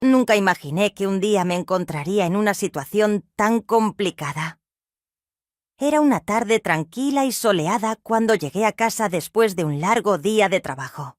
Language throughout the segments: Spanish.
Nunca imaginé que un día me encontraría en una situación tan complicada. Era una tarde tranquila y soleada cuando llegué a casa después de un largo día de trabajo.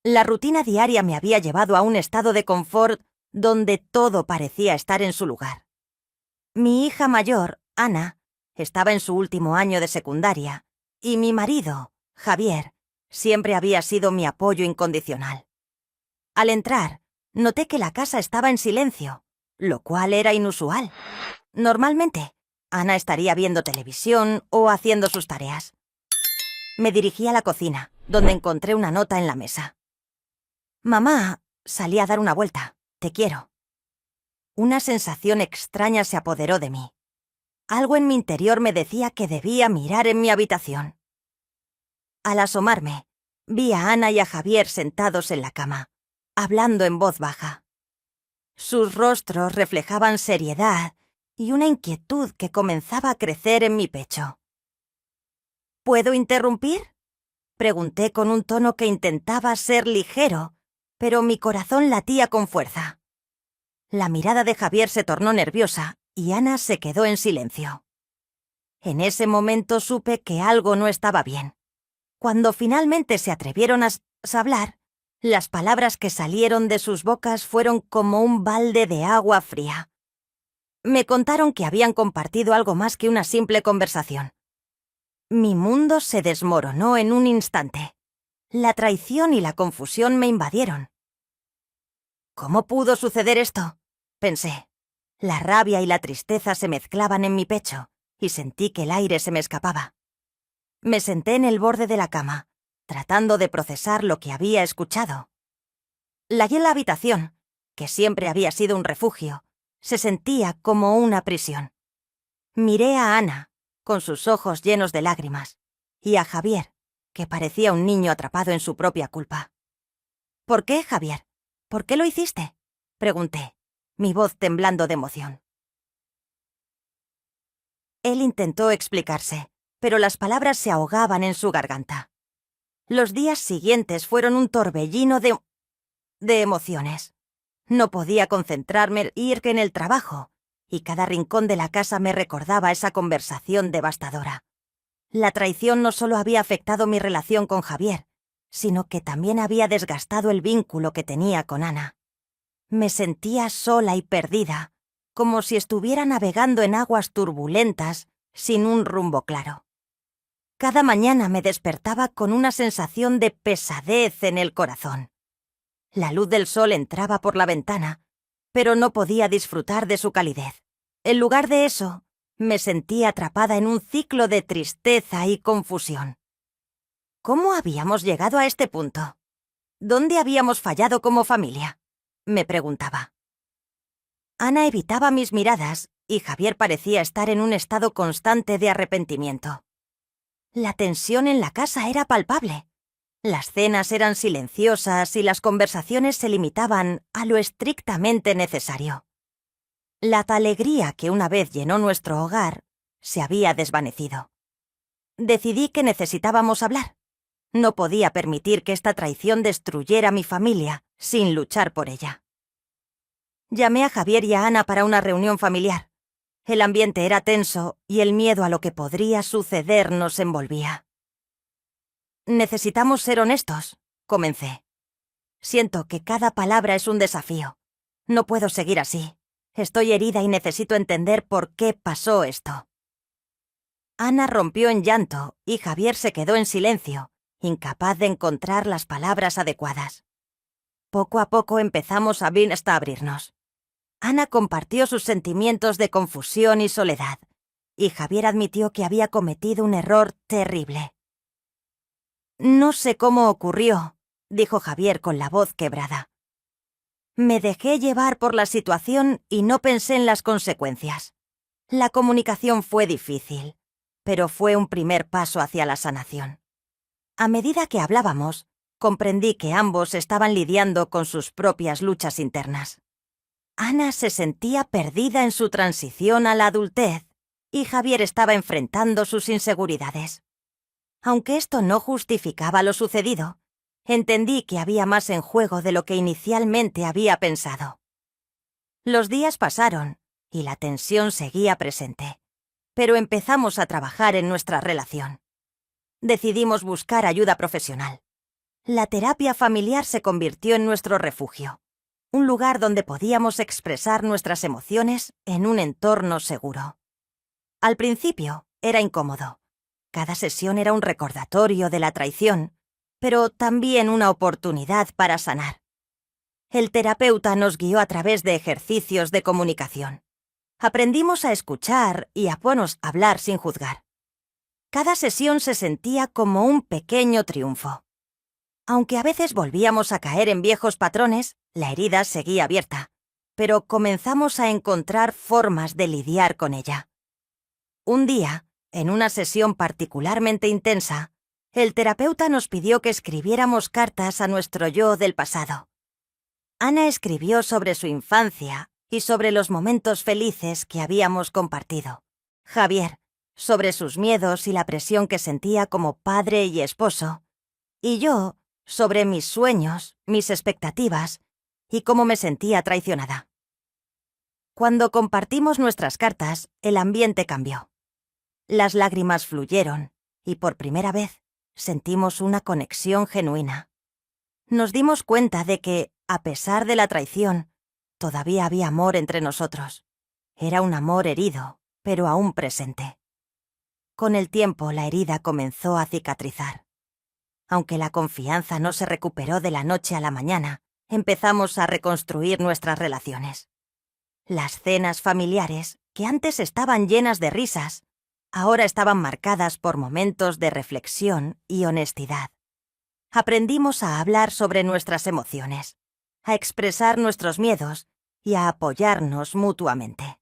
La rutina diaria me había llevado a un estado de confort donde todo parecía estar en su lugar. Mi hija mayor, Ana, estaba en su último año de secundaria, y mi marido, Javier, siempre había sido mi apoyo incondicional. Al entrar, noté que la casa estaba en silencio, lo cual era inusual. Normalmente, Ana estaría viendo televisión o haciendo sus tareas. Me dirigí a la cocina, donde encontré una nota en la mesa. «Mamá, salí a dar una vuelta. Te quiero». Una sensación extraña se apoderó de mí. Algo en mi interior me decía que debía mirar en mi habitación. Al asomarme, vi a Ana y a Javier sentados en la cama, hablando en voz baja. Sus rostros reflejaban seriedad y una inquietud que comenzaba a crecer en mi pecho. «¿Puedo interrumpir?», pregunté con un tono que intentaba ser ligero, pero mi corazón latía con fuerza. La mirada de Javier se tornó nerviosa y Ana se quedó en silencio. En ese momento supe que algo no estaba bien. Cuando finalmente se atrevieron a hablar, las palabras que salieron de sus bocas fueron como un balde de agua fría. Me contaron que habían compartido algo más que una simple conversación. Mi mundo se desmoronó en un instante. La traición y la confusión me invadieron. «¿Cómo pudo suceder esto?», pensé. La rabia y la tristeza se mezclaban en mi pecho y sentí que el aire se me escapaba. Me senté en el borde de la cama, tratando de procesar lo que había escuchado. La habitación, que siempre había sido un refugio, se sentía como una prisión. Miré a Ana, con sus ojos llenos de lágrimas, y a Javier, que parecía un niño atrapado en su propia culpa. «¿Por qué, Javier? ¿Por qué lo hiciste?», pregunté, mi voz temblando de emoción. Él intentó explicarse, pero las palabras se ahogaban en su garganta. Los días siguientes fueron un torbellino de emociones. No podía concentrarme ir en el trabajo, y cada rincón de la casa me recordaba esa conversación devastadora. La traición no solo había afectado mi relación con Javier, sino que también había desgastado el vínculo que tenía con Ana. Me sentía sola y perdida, como si estuviera navegando en aguas turbulentas sin un rumbo claro. Cada mañana me despertaba con una sensación de pesadez en el corazón. La luz del sol entraba por la ventana, pero no podía disfrutar de su calidez. En lugar de eso, me sentía atrapada en un ciclo de tristeza y confusión. ¿Cómo habíamos llegado a este punto? ¿Dónde habíamos fallado como familia?, me preguntaba. Ana evitaba mis miradas y Javier parecía estar en un estado constante de arrepentimiento. La tensión en la casa era palpable. Las cenas eran silenciosas y las conversaciones se limitaban a lo estrictamente necesario. La alegría que una vez llenó nuestro hogar se había desvanecido. Decidí que necesitábamos hablar. No podía permitir que esta traición destruyera mi familia sin luchar por ella. Llamé a Javier y a Ana para una reunión familiar. El ambiente era tenso y el miedo a lo que podría suceder nos envolvía. «Necesitamos ser honestos», comencé. «Siento que cada palabra es un desafío. No puedo seguir así. Estoy herida y necesito entender por qué pasó esto». Ana rompió en llanto y Javier se quedó en silencio, incapaz de encontrar las palabras adecuadas. Poco a poco empezamos a abrirnos. Ana compartió sus sentimientos de confusión y soledad, y Javier admitió que había cometido un error terrible. «No sé cómo ocurrió», dijo Javier con la voz quebrada. «Me dejé llevar por la situación y no pensé en las consecuencias. La comunicación fue difícil, pero fue un primer paso hacia la sanación. A medida que hablábamos, comprendí que ambos estaban lidiando con sus propias luchas internas. Ana se sentía perdida en su transición a la adultez y Javier estaba enfrentando sus inseguridades. Aunque esto no justificaba lo sucedido, entendí que había más en juego de lo que inicialmente había pensado. Los días pasaron y la tensión seguía presente, pero empezamos a trabajar en nuestra relación. Decidimos buscar ayuda profesional. La terapia familiar se convirtió en nuestro refugio, un lugar donde podíamos expresar nuestras emociones en un entorno seguro. Al principio era incómodo. Cada sesión era un recordatorio de la traición, pero también una oportunidad para sanar. El terapeuta nos guió a través de ejercicios de comunicación. Aprendimos a escuchar y a hablar sin juzgar. Cada sesión se sentía como un pequeño triunfo. Aunque a veces volvíamos a caer en viejos patrones, la herida seguía abierta, pero comenzamos a encontrar formas de lidiar con ella. Un día, en una sesión particularmente intensa, el terapeuta nos pidió que escribiéramos cartas a nuestro yo del pasado. Ana escribió sobre su infancia y sobre los momentos felices que habíamos compartido. Javier, sobre sus miedos y la presión que sentía como padre y esposo. Y yo, sobre mis sueños, mis expectativas y cómo me sentía traicionada. Cuando compartimos nuestras cartas, el ambiente cambió. Las lágrimas fluyeron y por primera vez sentimos una conexión genuina. Nos dimos cuenta de que, a pesar de la traición, todavía había amor entre nosotros. Era un amor herido, pero aún presente. Con el tiempo la herida comenzó a cicatrizar. Aunque la confianza no se recuperó de la noche a la mañana, empezamos a reconstruir nuestras relaciones. Las cenas familiares, que antes estaban llenas de risas, ahora estaban marcadas por momentos de reflexión y honestidad. Aprendimos a hablar sobre nuestras emociones, a expresar nuestros miedos y a apoyarnos mutuamente.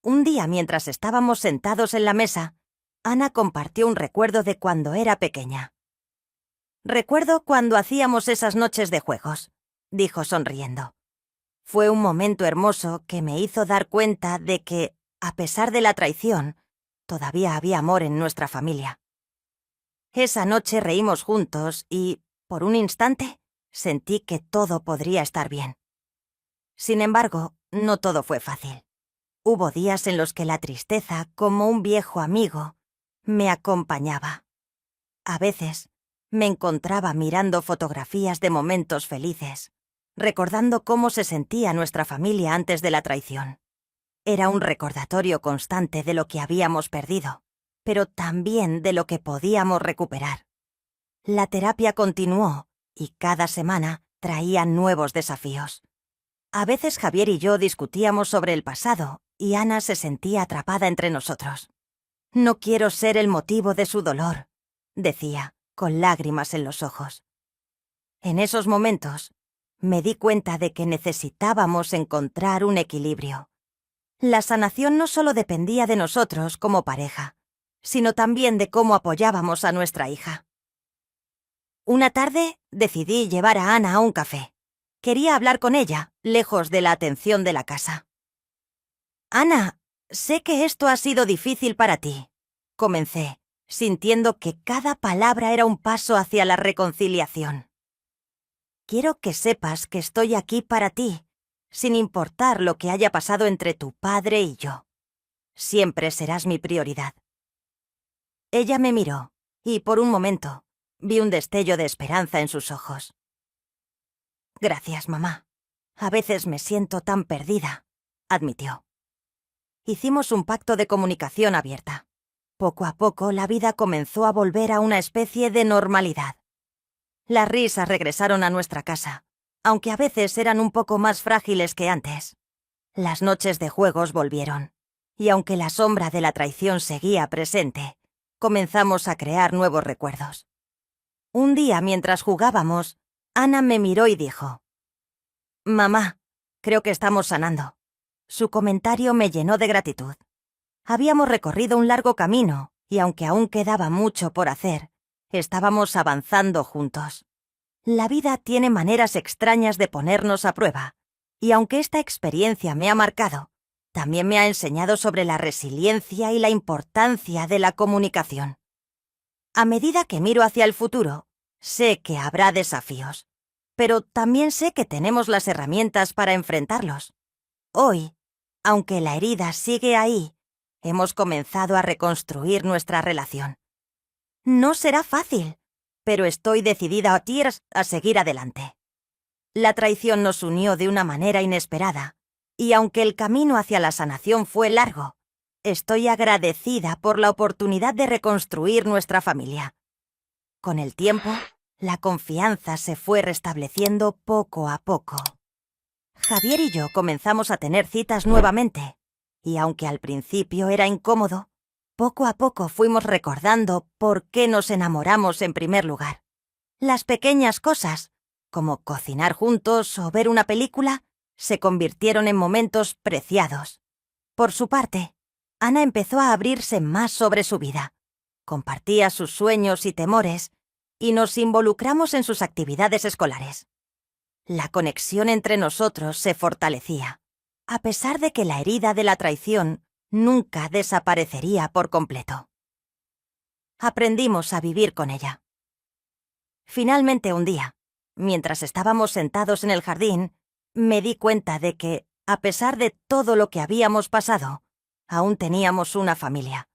Un día, mientras estábamos sentados en la mesa, Ana compartió un recuerdo de cuando era pequeña. «Recuerdo cuando hacíamos esas noches de juegos», dijo sonriendo. «Fue un momento hermoso que me hizo dar cuenta de que, a pesar de la traición, todavía había amor en nuestra familia. Esa noche reímos juntos y, por un instante, sentí que todo podría estar bien. Sin embargo, no todo fue fácil. Hubo días en los que la tristeza, como un viejo amigo, me acompañaba. A veces, me encontraba mirando fotografías de momentos felices, recordando cómo se sentía nuestra familia antes de la traición. Era un recordatorio constante de lo que habíamos perdido, pero también de lo que podíamos recuperar. La terapia continuó y cada semana traía nuevos desafíos. A veces Javier y yo discutíamos sobre el pasado y Ana se sentía atrapada entre nosotros. «No quiero ser el motivo de su dolor», decía, con lágrimas en los ojos. En esos momentos, me di cuenta de que necesitábamos encontrar un equilibrio. La sanación no solo dependía de nosotros como pareja, sino también de cómo apoyábamos a nuestra hija. Una tarde decidí llevar a Ana a un café. Quería hablar con ella, lejos de la atención de la casa. «Ana, sé que esto ha sido difícil para ti», comencé, sintiendo que cada palabra era un paso hacia la reconciliación. «Quiero que sepas que estoy aquí para ti, sin importar lo que haya pasado entre tu padre y yo. Siempre serás mi prioridad». Ella me miró, y por un momento vi un destello de esperanza en sus ojos. «Gracias, mamá. A veces me siento tan perdida», admitió. Hicimos un pacto de comunicación abierta. Poco a poco la vida comenzó a volver a una especie de normalidad. Las risas regresaron a nuestra casa, aunque a veces eran un poco más frágiles que antes. Las noches de juegos volvieron, y aunque la sombra de la traición seguía presente, comenzamos a crear nuevos recuerdos. Un día, mientras jugábamos, Ana me miró y dijo: «Mamá, creo que estamos sanando». Su comentario me llenó de gratitud. Habíamos recorrido un largo camino, y aunque aún quedaba mucho por hacer, estábamos avanzando juntos. La vida tiene maneras extrañas de ponernos a prueba, y aunque esta experiencia me ha marcado, también me ha enseñado sobre la resiliencia y la importancia de la comunicación. A medida que miro hacia el futuro, sé que habrá desafíos, pero también sé que tenemos las herramientas para enfrentarlos. Hoy, aunque la herida sigue ahí, hemos comenzado a reconstruir nuestra relación. No será fácil, pero estoy decidida a seguir adelante. La traición nos unió de una manera inesperada, y aunque el camino hacia la sanación fue largo, estoy agradecida por la oportunidad de reconstruir nuestra familia. Con el tiempo, la confianza se fue restableciendo poco a poco. Javier y yo comenzamos a tener citas nuevamente, y aunque al principio era incómodo, poco a poco fuimos recordando por qué nos enamoramos en primer lugar. Las pequeñas cosas, como cocinar juntos o ver una película, se convirtieron en momentos preciados. Por su parte, Ana empezó a abrirse más sobre su vida. Compartía sus sueños y temores, y nos involucramos en sus actividades escolares. La conexión entre nosotros se fortalecía, a pesar de que la herida de la traición nunca desaparecería por completo. Aprendimos a vivir con ella. Finalmente un día, mientras estábamos sentados en el jardín, me di cuenta de que, a pesar de todo lo que habíamos pasado, aún teníamos una familia.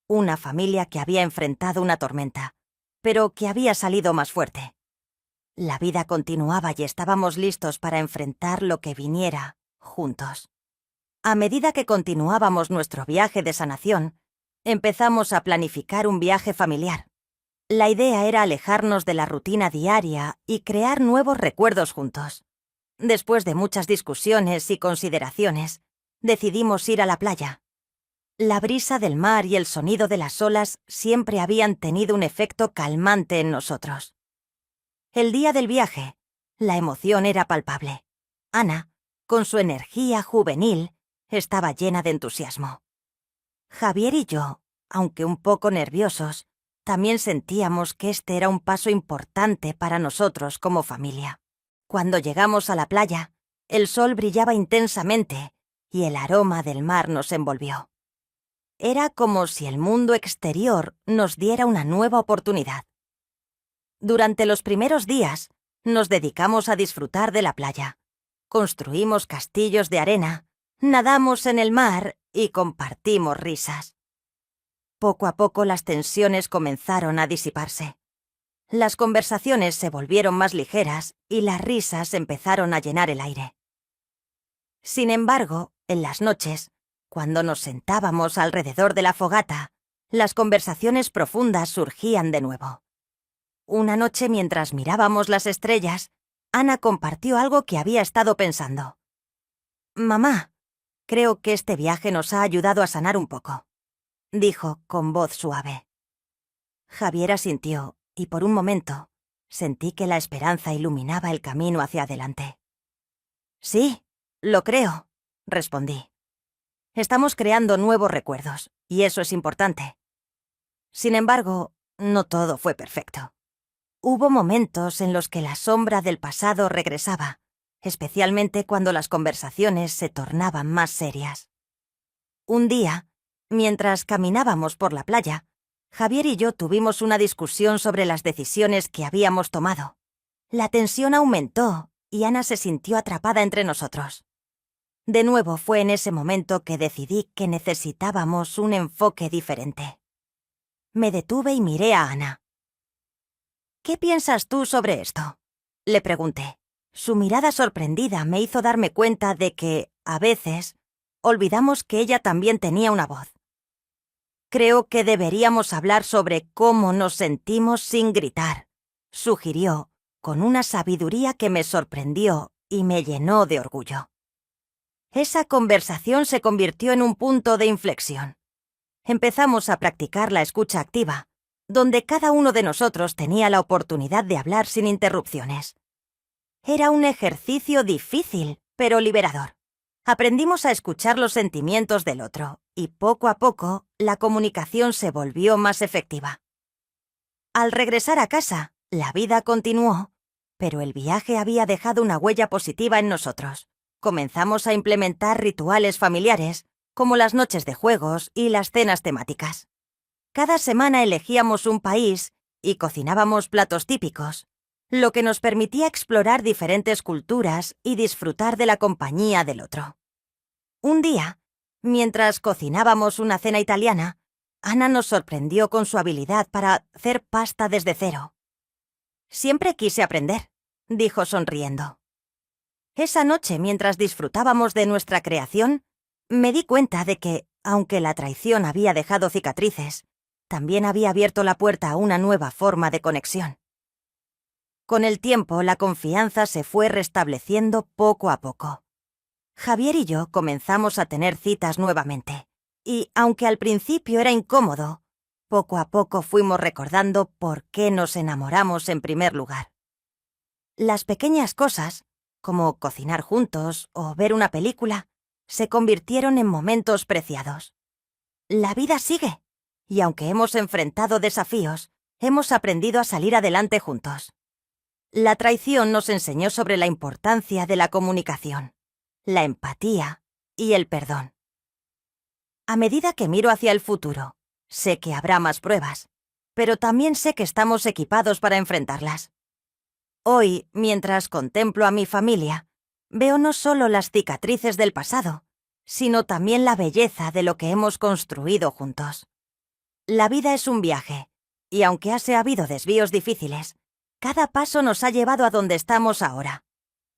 Una familia que había enfrentado una tormenta, pero que había salido más fuerte. La vida continuaba y estábamos listos para enfrentar lo que viniera, juntos. A medida que continuábamos nuestro viaje de sanación, empezamos a planificar un viaje familiar. La idea era alejarnos de la rutina diaria y crear nuevos recuerdos juntos. Después de muchas discusiones y consideraciones, decidimos ir a la playa. La brisa del mar y el sonido de las olas siempre habían tenido un efecto calmante en nosotros. El día del viaje, la emoción era palpable. Ana, con su energía juvenil, estaba llena de entusiasmo. Javier y yo, aunque un poco nerviosos, también sentíamos que este era un paso importante para nosotros como familia. Cuando llegamos a la playa, el sol brillaba intensamente y el aroma del mar nos envolvió. Era como si el mundo exterior nos diera una nueva oportunidad. Durante los primeros días, nos dedicamos a disfrutar de la playa. Construimos castillos de arena, nadamos en el mar y compartimos risas. Poco a poco las tensiones comenzaron a disiparse. Las conversaciones se volvieron más ligeras y las risas empezaron a llenar el aire. Sin embargo, en las noches, cuando nos sentábamos alrededor de la fogata, las conversaciones profundas surgían de nuevo. Una noche, mientras mirábamos las estrellas, Ana compartió algo que había estado pensando. «Mamá, creo que este viaje nos ha ayudado a sanar un poco», dijo con voz suave. Javier asintió y por un momento sentí que la esperanza iluminaba el camino hacia adelante. «Sí, lo creo», respondí. «Estamos creando nuevos recuerdos, y eso es importante». Sin embargo, no todo fue perfecto. Hubo momentos en los que la sombra del pasado regresaba, especialmente cuando las conversaciones se tornaban más serias. Un día, mientras caminábamos por la playa, Javier y yo tuvimos una discusión sobre las decisiones que habíamos tomado. La tensión aumentó y Ana se sintió atrapada entre nosotros. De nuevo fue en ese momento que decidí que necesitábamos un enfoque diferente. Me detuve y miré a Ana. «¿Qué piensas tú sobre esto?», le pregunté. Su mirada sorprendida me hizo darme cuenta de que, a veces, olvidamos que ella también tenía una voz. «Creo que deberíamos hablar sobre cómo nos sentimos sin gritar», sugirió, con una sabiduría que me sorprendió y me llenó de orgullo. Esa conversación se convirtió en un punto de inflexión. Empezamos a practicar la escucha activa, donde cada uno de nosotros tenía la oportunidad de hablar sin interrupciones. Era un ejercicio difícil, pero liberador. Aprendimos a escuchar los sentimientos del otro, y poco a poco la comunicación se volvió más efectiva. Al regresar a casa, la vida continuó, pero el viaje había dejado una huella positiva en nosotros. Comenzamos a implementar rituales familiares, como las noches de juegos y las cenas temáticas. Cada semana elegíamos un país y cocinábamos platos típicos, lo que nos permitía explorar diferentes culturas y disfrutar de la compañía del otro. Un día, mientras cocinábamos una cena italiana, Ana nos sorprendió con su habilidad para hacer pasta desde cero. «Siempre quise aprender», dijo sonriendo. Esa noche, mientras disfrutábamos de nuestra creación, me di cuenta de que, aunque la traición había dejado cicatrices, también había abierto la puerta a una nueva forma de conexión. Con el tiempo, la confianza se fue restableciendo poco a poco. Javier y yo comenzamos a tener citas nuevamente, y, aunque al principio era incómodo, poco a poco fuimos recordando por qué nos enamoramos en primer lugar. Las pequeñas cosas, como cocinar juntos o ver una película, se convirtieron en momentos preciados. La vida sigue, y aunque hemos enfrentado desafíos, hemos aprendido a salir adelante juntos. La traición nos enseñó sobre la importancia de la comunicación, la empatía y el perdón. A medida que miro hacia el futuro, sé que habrá más pruebas, pero también sé que estamos equipados para enfrentarlas. Hoy, mientras contemplo a mi familia, veo no solo las cicatrices del pasado, sino también la belleza de lo que hemos construido juntos. La vida es un viaje, y aunque ha habido desvíos difíciles, cada paso nos ha llevado a donde estamos ahora,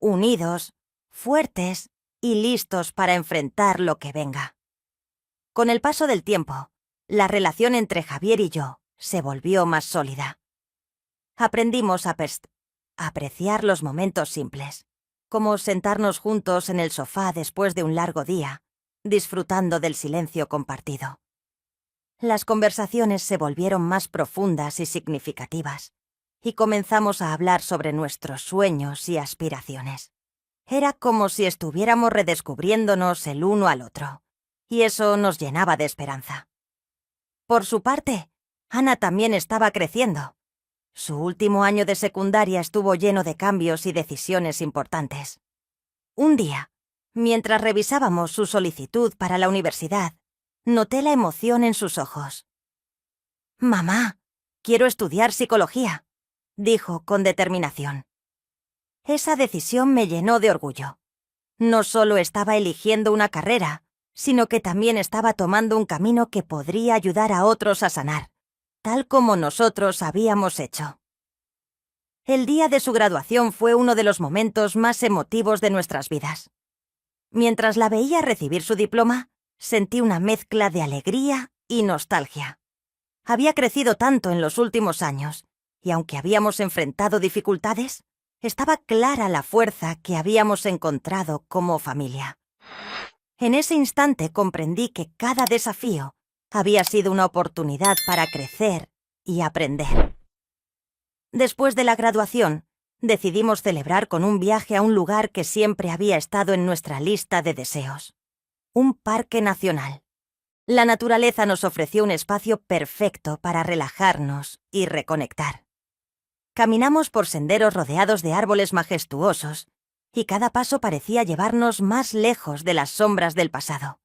unidos, fuertes y listos para enfrentar lo que venga. Con el paso del tiempo, la relación entre Javier y yo se volvió más sólida. Aprendimos a apreciar los momentos simples, como sentarnos juntos en el sofá después de un largo día, disfrutando del silencio compartido. Las conversaciones se volvieron más profundas y significativas, y comenzamos a hablar sobre nuestros sueños y aspiraciones. Era como si estuviéramos redescubriéndonos el uno al otro, y eso nos llenaba de esperanza. Por su parte, Ana también estaba creciendo. Su último año de secundaria estuvo lleno de cambios y decisiones importantes. Un día, mientras revisábamos su solicitud para la universidad, noté la emoción en sus ojos. «Mamá, quiero estudiar psicología», dijo con determinación. Esa decisión me llenó de orgullo. No solo estaba eligiendo una carrera, sino que también estaba tomando un camino que podría ayudar a otros a sanar, tal como nosotros habíamos hecho. El día de su graduación fue uno de los momentos más emotivos de nuestras vidas. Mientras la veía recibir su diploma, sentí una mezcla de alegría y nostalgia. Había crecido tanto en los últimos años, y aunque habíamos enfrentado dificultades, estaba clara la fuerza que habíamos encontrado como familia. En ese instante comprendí que cada desafío había sido una oportunidad para crecer y aprender. Después de la graduación, decidimos celebrar con un viaje a un lugar que siempre había estado en nuestra lista de deseos: un parque nacional. La naturaleza nos ofreció un espacio perfecto para relajarnos y reconectar. Caminamos por senderos rodeados de árboles majestuosos, y cada paso parecía llevarnos más lejos de las sombras del pasado.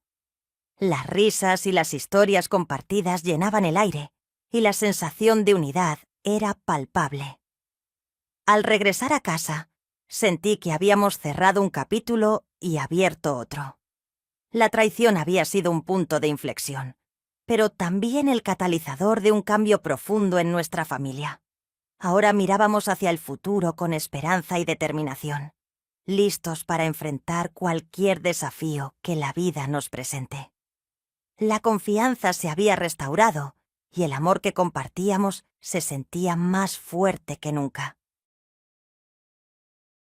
Las risas y las historias compartidas llenaban el aire, y la sensación de unidad era palpable. Al regresar a casa, sentí que habíamos cerrado un capítulo y abierto otro. La traición había sido un punto de inflexión, pero también el catalizador de un cambio profundo en nuestra familia. Ahora mirábamos hacia el futuro con esperanza y determinación, listos para enfrentar cualquier desafío que la vida nos presente. La confianza se había restaurado y el amor que compartíamos se sentía más fuerte que nunca.